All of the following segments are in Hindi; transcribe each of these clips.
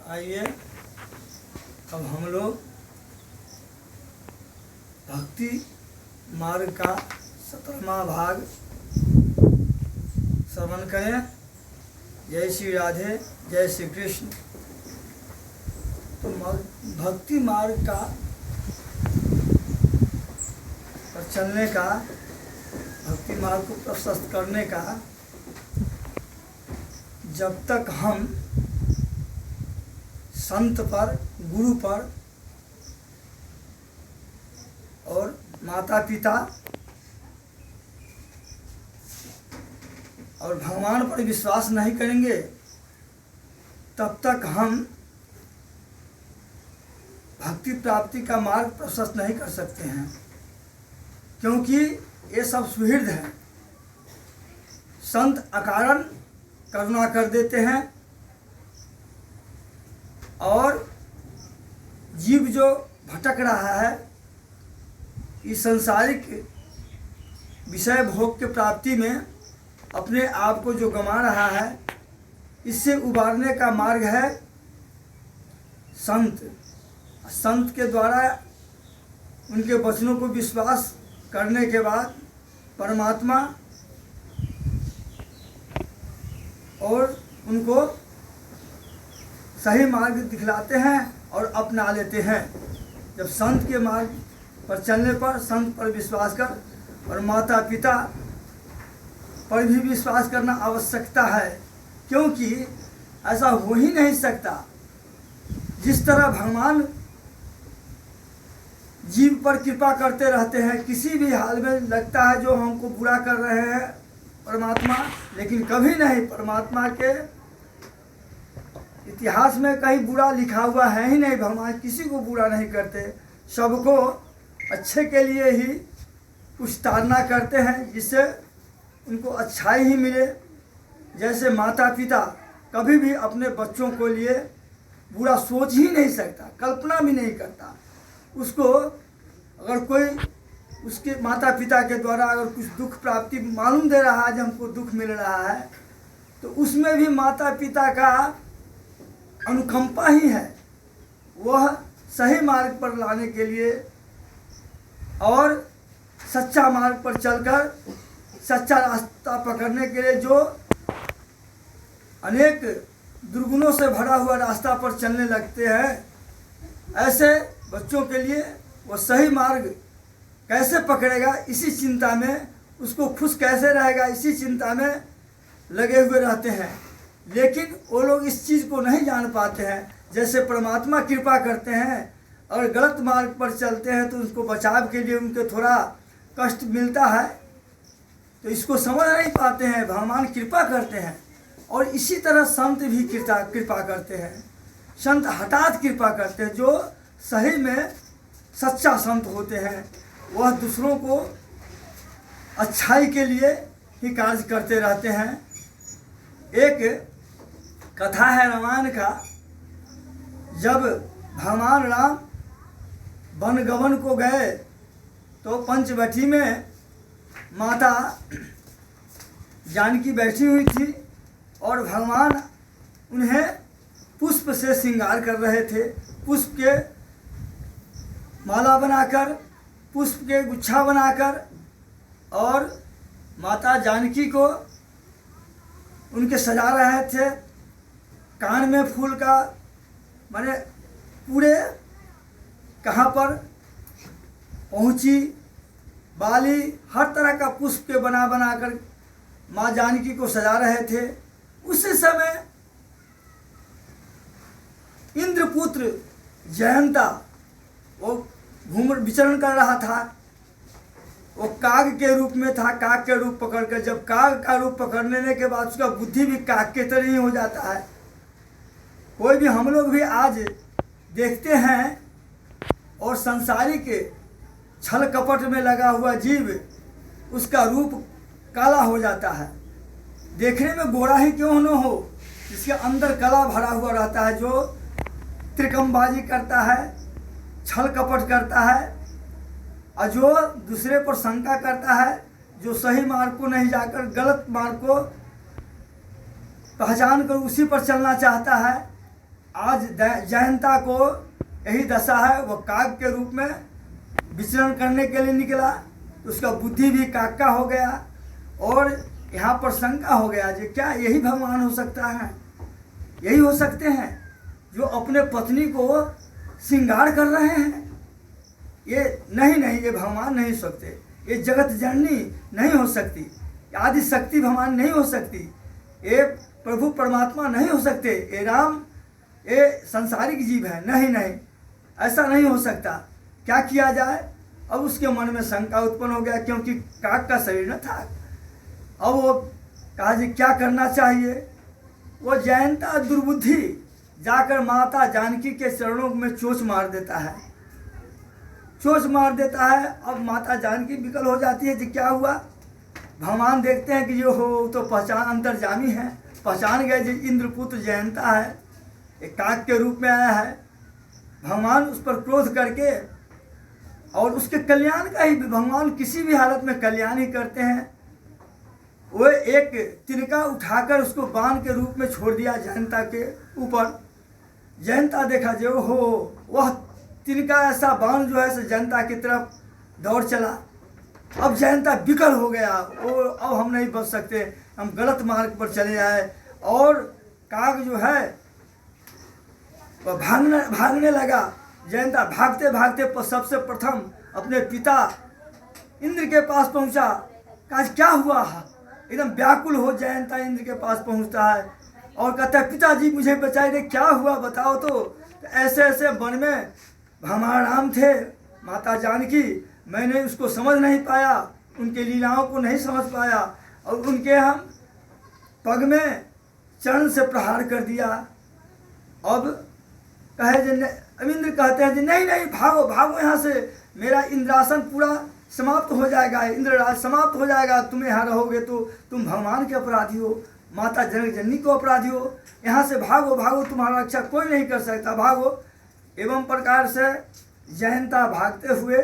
आइए अब हम लोग भक्ति मार्ग का 17वां भाग श्रवण करें। जय श्री राधे, जय श्री कृष्ण। तो भक्ति मार्ग का पर चलने का, भक्ति मार्ग को प्रशस्त करने का, जब तक हम संत पर, गुरु पर और माता पिता और भगवान पर विश्वास नहीं करेंगे, तब तक हम भक्ति प्राप्ति का मार्ग प्रशस्त नहीं कर सकते हैं, क्योंकि ये सब सुहृद है। संत अकारण करुणा कर देते हैं और जीव जो भटक रहा है इस सांसारिक विषय भोग के प्राप्ति में अपने आप को जो गंवा रहा है, इससे उबारने का मार्ग है संत। संत के द्वारा उनके वचनों को विश्वास करने के बाद परमात्मा और उनको सही मार्ग दिखलाते हैं और अपना लेते हैं। जब संत के मार्ग पर चलने पर, संत पर विश्वास कर और माता पिता पर भी विश्वास करना आवश्यकता है, क्योंकि ऐसा हो ही नहीं सकता। जिस तरह भगवान जीव पर कृपा करते रहते हैं, किसी भी हाल में लगता है जो हमको बुरा कर रहे हैं परमात्मा, लेकिन कभी नहीं, परमात्मा के इतिहास में कहीं बुरा लिखा हुआ है ही नहीं। भगवान किसी को बुरा नहीं करते, सबको अच्छे के लिए ही कुछ ताड़ना करते हैं, जिससे उनको अच्छाई ही मिले। जैसे माता पिता कभी भी अपने बच्चों को लिए बुरा सोच ही नहीं सकता, कल्पना भी नहीं करता। उसको अगर कोई उसके माता पिता के द्वारा अगर कुछ दुख प्राप्ति मालूम दे रहा है, जब हमको दुख मिल रहा है, तो उसमें भी माता पिता का अनुकंपा ही है। वह सही मार्ग पर लाने के लिए और सच्चा मार्ग पर चलकर सच्चा रास्ता पकड़ने के लिए, जो अनेक दुर्गुणों से भरा हुआ रास्ता पर चलने लगते हैं, ऐसे बच्चों के लिए वो सही मार्ग कैसे पकड़ेगा, इसी चिंता में, उसको खुश कैसे रहेगा, इसी चिंता में लगे हुए रहते हैं। लेकिन वो लोग इस चीज़ को नहीं जान पाते हैं। जैसे परमात्मा कृपा करते हैं और गलत मार्ग पर चलते हैं तो उसको बचाव के लिए उनको थोड़ा कष्ट मिलता है, तो इसको समझ नहीं पाते हैं। भगवान कृपा करते हैं और इसी तरह संत भी कृपा करते हैं। संत हठात कृपा करते हैं। जो सही में सच्चा संत होते हैं, वह दूसरों को अच्छाई के लिए ही कार्य करते रहते हैं। एक कथा है रामायण का, जब भगवान राम वनगमन को गए तो पंचवटी में माता जानकी बैठी हुई थी और भगवान उन्हें पुष्प से श्रृंगार कर रहे थे। पुष्प के माला बनाकर, पुष्प के गुच्छा बनाकर, और माता जानकी को उनके सजा रहे थे। कान में फूल का, माने पूरे कहाँ पर पहुँची, बाली, हर तरह का पुष्प के बना कर माँ जानकी को सजा रहे थे। उसी समय इंद्रपुत्र जयंता वो विचरण कर रहा था। वो काग के रूप में था, काग के रूप पकड़ कर, जब काग का रूप पकड़ने के बाद उसका बुद्धि भी काग के तरह ही हो जाता है। कोई भी, हम लोग भी आज देखते हैं, और संसारिक छल कपट में लगा हुआ जीव, उसका रूप काला हो जाता है। देखने में गोरा ही क्यों न हो, इसके अंदर कला भरा हुआ रहता है। जो त्रिकमबाजी करता है, छल कपट करता है, और जो दूसरे पर शंका करता है, जो सही मार्ग को नहीं जाकर गलत मार्ग को पहचान कर उसी पर चलना चाहता है, आज जयंता को यही दशा है। वो काग के रूप में विचरण करने के लिए निकला, तो उसका बुद्धि भी काग का हो गया। और यहाँ पर शंका हो गया जो क्या यही भगवान हो सकता है, यही हो सकते हैं जो अपने पत्नी को श्रृंगार कर रहे हैं। ये नहीं, ये भगवान नहीं हो सकते, ये जगत जननी नहीं हो सकती, आदि शक्ति भगवान नहीं हो सकती, ये प्रभु परमात्मा नहीं हो सकते, ये राम ये संसारिक जीव है। नहीं, ऐसा नहीं हो सकता, क्या किया जाए। अब उसके मन में शंका उत्पन्न हो गया, क्योंकि काग का शरीर न था। अब वो कहा जी क्या करना चाहिए। वो जयंता दुर्बुद्धि जाकर माता जानकी के चरणों में चोंच मार देता है, चोंच मार देता है। अब माता जानकी विकल हो जाती है कि क्या हुआ। भगवान देखते हैं कि जो हो तो पहचान अंतर्जामी है, पहचान गए जी इंद्रपुत्र जयंता है, एक काग के रूप में आया है। भगवान उस पर क्रोध करके और उसके कल्याण का ही, भगवान किसी भी हालत में कल्याण ही करते हैं। वो एक तिनका उठाकर उसको बाण के रूप में छोड़ दिया जयंता के ऊपर। जयंता देखा जो हो वह तिनका ऐसा बाण जो है से जयंता की तरफ दौड़ चला। अब जयंता विकल हो गया, वो अब हम नहीं बच सकते, हम गलत मार्ग पर चले आए। और काग जो है वह भागने लगा। जयंता भागते भागते सबसे प्रथम अपने पिता इंद्र के पास पहुंचा। कहा क्या हुआ, एकदम व्याकुल हो जयंता इंद्र के पास पहुंचता है और कहता है पिताजी मुझे बचाइए, क्या हुआ बताओ। तो ऐसे ऐसे वन में भगवान राम थे, माता जानकी, मैंने उसको समझ नहीं पाया, उनके लीलाओं को नहीं समझ पाया और उनके हम पग में चरण से प्रहार कर दिया। अब कहे जे अब इंद्र कहते हैं जी नहीं भागो भागो यहाँ से, मेरा इंद्रासन पूरा समाप्त हो जाएगा, इंद्रराज समाप्त हो जाएगा, तुम यहाँ रहोगे तो तुम भगवान के अपराधी हो, माता जनक जननी को अपराधी हो, यहाँ से भागो भागो, तुम्हारा रक्षा कोई नहीं कर सकता, भागो। एवं प्रकार से जयंता भागते हुए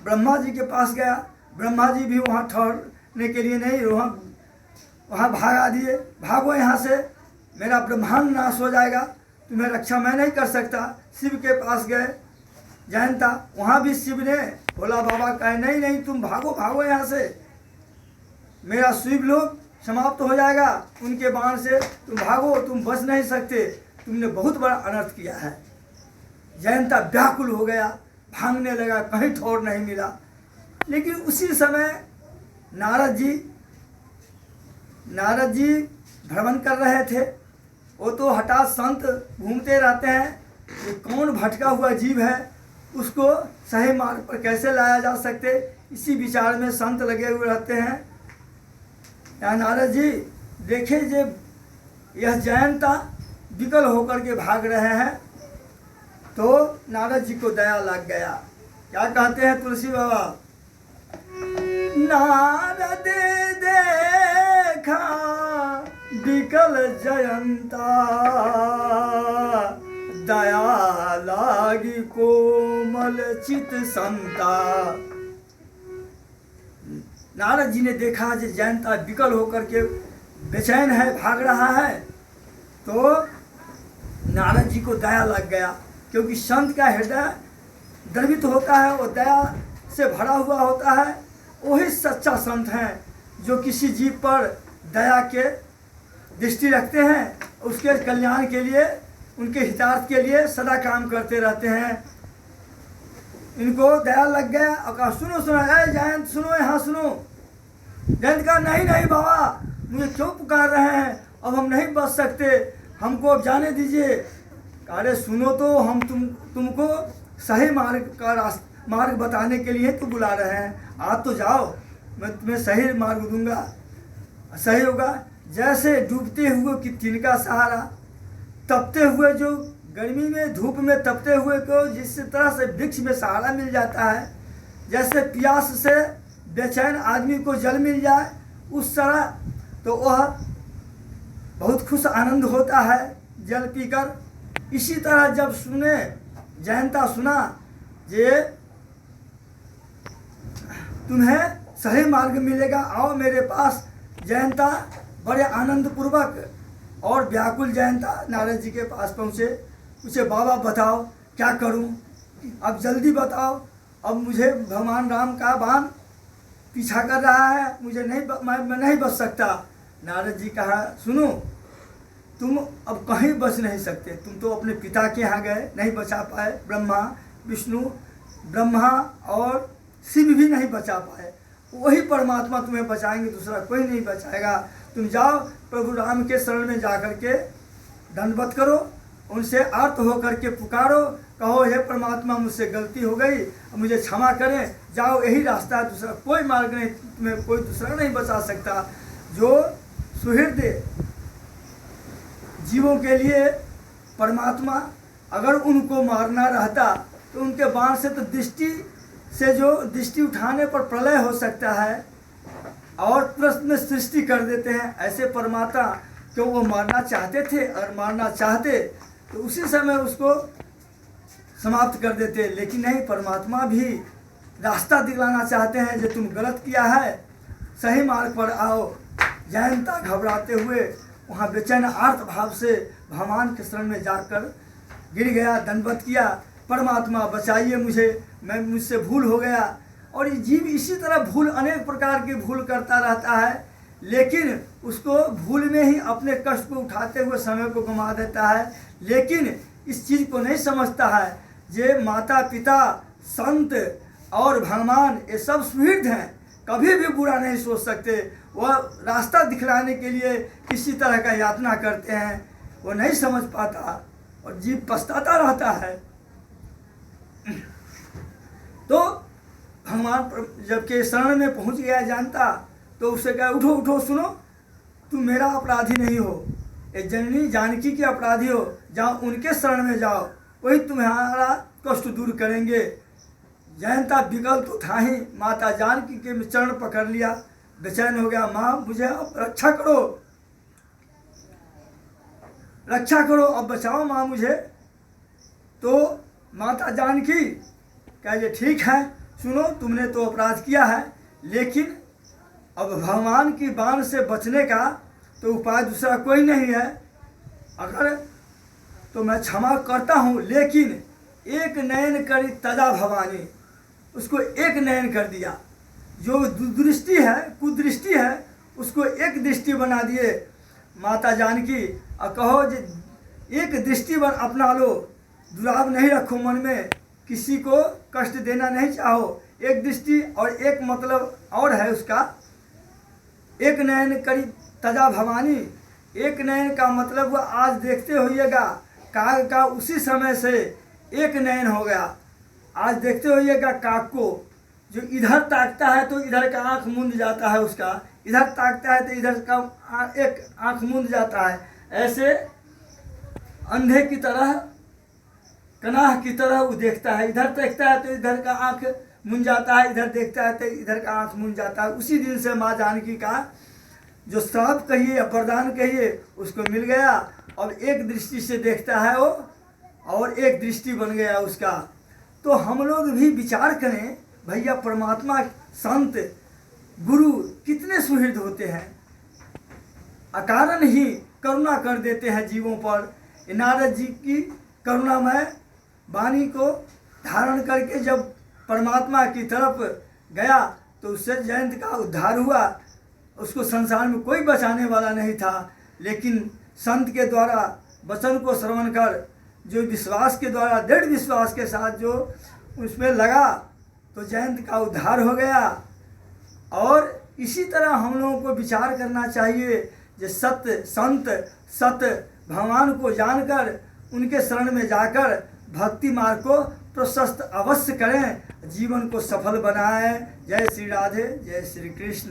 ब्रह्मा जी के पास गया। ब्रह्मा जी भी वहाँ ठहरने के लिए नहीं, वहाँ भागा दिए, भागो यहाँ से, मेरा ब्रह्मांड नाश हो जाएगा, तुम्हें रक्षा मैं नहीं कर सकता। शिव के पास गए जयंता, वहाँ भी शिव ने भोला बाबा कहे नहीं तुम भागो भागो यहाँ से, मेरा शिव लोग समाप्त हो जाएगा उनके बाण से, तुम भागो, तुम बच नहीं सकते, तुमने बहुत बड़ा अनर्थ किया है। जयंता व्याकुल हो गया, भागने लगा, कहीं ठौर नहीं मिला। लेकिन उसी समय नारद जी भ्रमण कर रहे थे। वो तो हठात संत घूमते रहते हैं, ये कौन भटका हुआ जीव है, उसको सही मार्ग पर कैसे लाया जा सकते, इसी विचार में संत लगे हुए रहते हैं। या नारद जी देखे जब यह जयंता विकल होकर के भाग रहे हैं, तो नारद जी को दया लग गया। क्या कहते हैं तुलसी बाबा, नारद देखा विकल जयंता, दया लागी कोमल चित संता। नारद जी ने देखा कि जयंता विकल होकर के बेचैन है, भाग रहा है, तो नारद जी को दया लग गया, क्योंकि संत का हृदय द्रवित होता है, वो दया से भरा हुआ होता है। वही सच्चा संत हैं जो किसी जीव पर दया के दृष्टि रखते हैं, उसके कल्याण के लिए, उनके हितार्थ के लिए सदा काम करते रहते हैं। इनको दया लग गया और कहा सुनो जयंत सुनो, यहाँ सुनो। जयंत कहा नहीं बाबा, मुझे क्यों पुकार रहे हैं, अब हम नहीं बच सकते, हमको अब जाने दीजिए। अरे सुनो तो, हम तुमको सही मार्ग बताने के लिए तो बुला रहे हैं, आज तो जाओ, मैं तुम्हें सही मार्ग दूंगा, सही होगा। जैसे डूबते हुए की तिनका सहारा, तपते हुए जो गर्मी में धूप में तपते हुए को जिस तरह से वृक्ष में सहारा मिल जाता है, जैसे प्यास से बेचैन आदमी को जल मिल जाए, उस तरह तो वह बहुत खुश आनंद होता है जल पीकर। इसी तरह जब जयंता सुना जे तुम्हें सही मार्ग मिलेगा, आओ मेरे पास, जयंता बड़े आनंद पूर्वक और व्याकुल जयंता नारद जी के पास पहुँचे, पूछे बाबा बताओ क्या करूं, अब जल्दी बताओ, अब मुझे भगवान राम का बाण पीछा कर रहा है, मुझे नहीं मैं नहीं बच सकता। नारद जी कहा सुनो, तुम अब कहीं बच नहीं सकते, तुम तो अपने पिता के यहाँ गए, नहीं बचा पाए, ब्रह्मा विष्णु ब्रह्मा और शिव भी नहीं बचा पाए, वही परमात्मा तुम्हें बचाएंगे, दूसरा कोई नहीं बचाएगा। तुम जाओ प्रभु राम के शरण में जा कर के दंडवत करो, उनसे आर्त होकर के पुकारो, कहो हे परमात्मा मुझसे गलती हो गई, मुझे क्षमा करें, जाओ यही रास्ता है, दूसरा कोई मार्ग नहीं, तुम्हें कोई दूसरा नहीं बचा सकता। जो सुहृदय जीवों के लिए परमात्मा अगर उनको मारना रहता तो उनके बाण से तो दृष्टि उठाने पर प्रलय हो सकता है और प्रश्न सृष्टि कर देते हैं। ऐसे परमात्मा क्यों वो मारना चाहते थे, अगर मारना चाहते तो उसी समय उसको समाप्त कर देते, लेकिन नहीं, परमात्मा भी रास्ता दिखलाना चाहते हैं, जो तुम गलत किया है सही मार्ग पर आओ। जयंता घबराते हुए वहाँ बेचैन आर्त भाव से भगवान के शरण में जाकर गिर गया, दंडवत किया, परमात्मा बचाइए मुझे, मैं मुझसे भूल हो गया। और ये जीव इसी तरह भूल, अनेक प्रकार की भूल करता रहता है, लेकिन उसको भूल में ही अपने कष्ट को उठाते हुए समय को गंवा देता है, लेकिन इस चीज़ को नहीं समझता है जे माता पिता संत और भगवान ये सब सुहृद हैं, कभी भी बुरा नहीं सोच सकते। वह रास्ता दिखलाने के लिए किसी तरह का यातना करते हैं, वो नहीं समझ पाता और जीव पछताता रहता है। तो भगवान जबकि शरण में पहुंच गया जानता, तो उससे कहा उठो उठो, सुनो, तुम मेरा अपराधी नहीं हो, ये जननी जानकी के अपराधी हो, जाओ उनके शरण में जाओ, वही तुम्हारा कष्ट दूर करेंगे। जयंता विकल तो था ही, माता जानकी के चरण पकड़ लिया, बेचैन हो गया, माँ मुझे अब रक्षा करो, रक्षा करो, अब बचाओ माँ मुझे। तो माता जानकी कहे ठीक है, सुनो तुमने तो अपराध किया है, लेकिन अब भगवान की बाण से बचने का तो उपाय दूसरा कोई नहीं है, अगर तो मैं क्षमा करता हूँ, लेकिन एक नयन करी तदा भवानी, उसको एक नयन कर दिया, जो दुदृष्टि है कुदृष्टि है उसको एक दृष्टि बना दिए माता जानकी, और कहो एक दृष्टि बन अपना लो, दुराव नहीं रखो मन में, किसी को कष्ट देना नहीं चाहो, एक दृष्टि और एक मतलब और है उसका, एक नयन करी तजा भवानी। एक नयन का मतलब वह आज देखते होइएगा काग का उसी समय से एक नयन हो गया। आज देखते होइएगा काग को, जो इधर ताकता है तो इधर का आँख मूंद जाता है उसका, इधर ताकता है तो इधर का एक आँख मूंद जाता है, ऐसे अंधे की तरह कनाह की तरह वो देखता है, इधर देखता है तो इधर का आँख मूंद जाता है, इधर देखता है तो इधर का आँख मूंद जाता है। उसी दिन से माँ जानकी का जो श्राप कहिए या वरदान कहिए उसको मिल गया, और एक दृष्टि से देखता है वो, और एक दृष्टि बन गया उसका। तो हम लोग भी विचार करें भैया, परमात्मा संत गुरु कितने सुहृद होते हैं, अकारण ही करुणा कर देते हैं जीवों पर। नारद जी की करुणामय वाणी को धारण करके जब परमात्मा की तरफ गया तो उससे जयंत का उद्धार हुआ, उसको संसार में कोई बचाने वाला नहीं था, लेकिन संत के द्वारा वचन को श्रवण कर, जो विश्वास के द्वारा दृढ़ विश्वास के साथ जो उसमें लगा, तो जयंत का उद्धार हो गया। और इसी तरह हम लोगों को विचार करना चाहिए, जो सत्य संत सत्य भगवान को जानकर उनके शरण में जाकर भक्ति मार्ग को प्रशस्त अवश्य करें, जीवन को सफल बनाएं। जय श्री राधे, जय श्री कृष्ण।